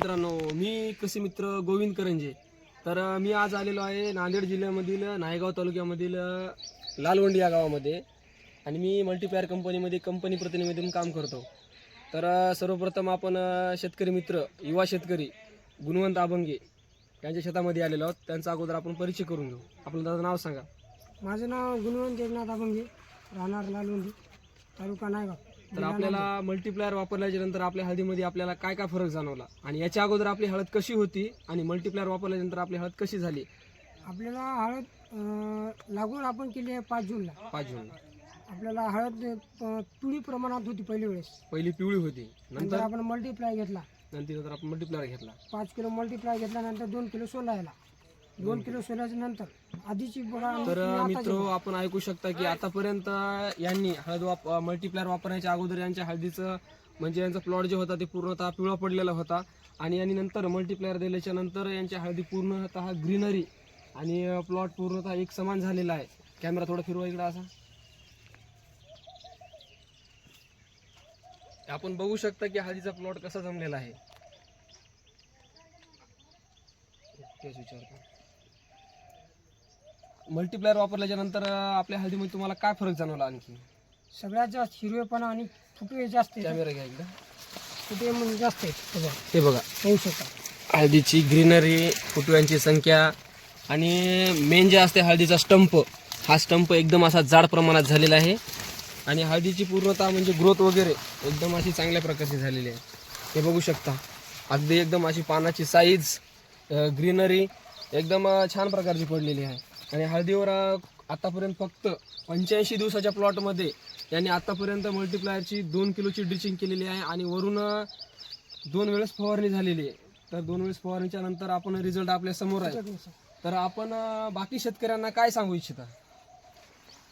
मित्रांनो, मी कृषी मित्र गोविंद करंजे. तर मी आज आलेलो आहे नांदेड जिल्ह्यामधील नायगाव तालुक्यामधील लालवंडी या गावामध्ये आणि मी मल्टीप्लायर कंपनीमध्ये कंपनी प्रतिनिधी म्हणून काम करतो. तर सर्वप्रथम आपण शेतकरी मित्र युवा शेतकरी गुणवंत अभंगे यांच्या शेतामध्ये आलेलो आहोत. त्यांचा अगोदर आपण परिचय करून घेऊ. आपलं दादा नाव सांगा. माझं नाव गुणवंत एकनाथ अभंगे, राहणार लालवंडी, तालुका नायगाव. तर आपल्याला मल्टीप्लायर वापरल्याच्या नंतर आपल्या हळदीमध्ये आपल्याला काय काय फरक जाणवला आणि याच्या अगोदर आपली हळद कशी होती आणि मल्टीप्लायर वापरल्यानंतर आपली हळद कशी झाली? आपल्याला हळद लागवड आपण केली आहे 5 जूनला. 5 जून आपल्याला हळद पिवळी प्रमाणात होती पहिली पिवळी होती. नंतर आपण मल्टीप्लाय घेतला. नंतर आपण मल्टीप्लायर घेतला. 5 किलो मल्टीप्लाय घेतल्यानंतर 2 किलो सोलायला. 2 किलो सोल्याच्या नंतर आधीची बघा. तर मित्र आपण ऐकू शकता की आतापर्यंत यांनी हळद मल्टीप्लायर वापरण्याच्या अगोदर यांच्या हळदीचं म्हणजे यांचा प्लॉट जे होता ते पूर्णतः पिवळा पडलेला होता आणि यांनी नंतर मल्टीप्लायर दिल्याच्या नंतर यांच्या हळदी पूर्णतः ग्रीनरी आणि प्लॉट पूर्णतः एक समान झालेला आहे. कॅमेरा थोडा फिरवा इकडे असा. आपण बघू शकता की हळदीचा प्लॉट कसा जमलेला आहे. तेच विचारतो. मल्टीप्लायर वापरल्याच्या नंतर आपल्या हळदीमध्ये तुम्हाला काय फरक जाणवला? आणखी सगळ्यात जास्त हिरवेपणा आणि फुटवे जास्त आहेत. कॅमेरा घ्या एकदा. फुटवे म्हणजे जास्त आहेत. हे बघा होऊ शकता. हळदीची ग्रीनरी, फुटव्यांची संख्या आणि मेन जे असते हळदीचा स्टंप, हा स्टंप एकदम असा जाड प्रमाणात झालेला आहे आणि हळदीची पूर्णतः म्हणजे ग्रोथ वगैरे एकदम अशी चांगल्या प्रकारची झालेली आहे. हे बघू शकता. अगदी एकदम अशी पानाची साईज, ग्रीनरी एकदम छान प्रकारची पडलेली आहे आणि हळदीवर आतापर्यंत फक्त 85 दिवसाच्या प्लॉटमध्ये यांनी आतापर्यंत मल्टीप्लायरची 2 किलोची ड्रिचिंग केलेली आहे आणि वरून 2 वेळेस फवारणी झालेली आहे. तर 2 वेळेस फवारणीच्या नंतर आपण रिझल्ट आपल्या समोर आहे. तर आपण बाकी शेतकऱ्यांना काय सांगू इच्छिता?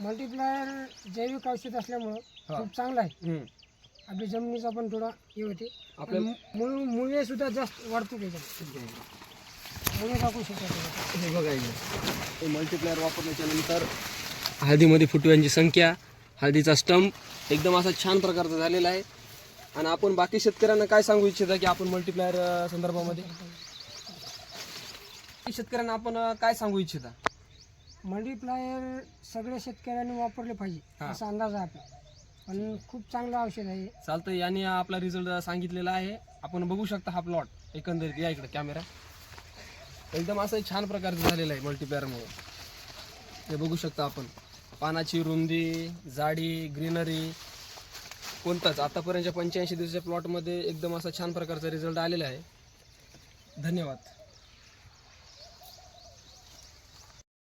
मल्टीप्लायर जैविक औषध असल्यामुळं खूप चांगलं आहे. आपली जमिनीचा पण थोडा हे होते. आपल्या मुळे सुद्धा जास्त वाढतो त्याच्यात. मुळे टाकू शकतो. हे बघायचं मल्टीप्लायर वापरल्याच्या नंतर हळदीमध्ये फुटव्यांची संख्या, हळदीचा स्टंप एकदम असा छान प्रकारचा झालेला आहे. आणि आपण बाकी शेतकऱ्यांना काय सांगू इच्छिता की आपण मल्टीप्लायर संदर्भामध्ये शेतकऱ्यांना आपण काय सांगू इच्छिता? मल्टीप्लायर सगळ्या शेतकऱ्यांनी वापरले पाहिजे असा अंदाज आहे आपला. पण खूप चांगलं औषध आहे. चालतं. याने आपला रिझल्ट सांगितलेला आहे. आपण बघू शकता हा प्लॉट एकंदरीत. या इकडे कॅमेरा. एकदम असं छान प्रकारचं झालेलं आहे मल्टीप्लायरमुळे. हे बघू शकता आपण. पानाची रुंदी, जाडी, ग्रीनरी कोणताच आतापर्यंतच्या 85 दिवसाच्या प्लॉटमध्ये एकदम असा छान प्रकारचा रिझल्ट आलेला आहे. धन्यवाद.